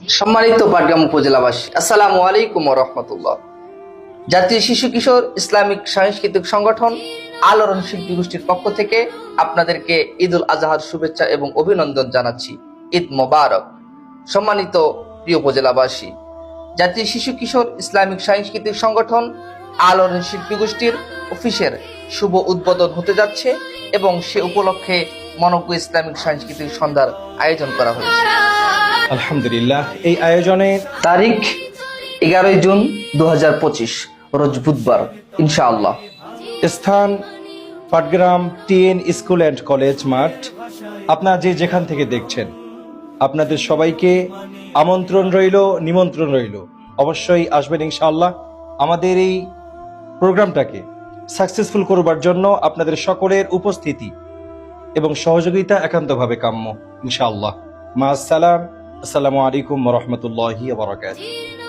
সম্মানিত পাটগ্রাম উপজেলাবাসী, আসসালামু আলাইকুম ওয়া রাহমাতুল্লাহ। জাতীয় শিশু কিশোর ইসলামিক সাংস্কৃতিক সংগঠন আলোড়ন শিল্পী গোষ্ঠীর পক্ষ থেকে আপনাদেরকে ঈদ উল আজহার শুভেচ্ছা এবং অভিনন্দন জানাচ্ছি। ঈদ মোবারক। সম্মানিত প্রিয় উপজেলাবাসী, জাতীয় শিশু কিশোর ইসলামিক সাংস্কৃতিক সংগঠন আলোড়ন শিল্পী গোষ্ঠীর অফিসের শুভ উদ্বোধন হতে যাচ্ছে এবং সে উপলক্ষে মনজ্ঞ ইসলামিক সাংস্কৃতিক সন্ধ্যার আয়োজন করা হয়েছে। আলহামদুলিল্লাহ, এই আয়োজনে তারিখ 11 জুন 2025, রোজ বুধবার, ইনশাআল্লাহ। স্থান Patgram TN school and college মাঠ। আপনারা যে যেখান থেকে দেখছেন, আপনাদের সবাইকে আমন্ত্রণ রইল, নিমন্ত্রণ রইল। অবশ্যই আসবেন ইনশাআল্লাহ। আমাদের এই প্রোগ্রামটাকে সাকসেসফুল করবার জন্য আপনাদের সকলের উপস্থিতি এবং সহযোগিতা একান্তভাবে কাম্য ইনশাআল্লাহ। মা আসসালাম, আসসালামু আলাইকুম ওয়া রাহমাতুল্লাহি ওয়া বারাকাতুহু।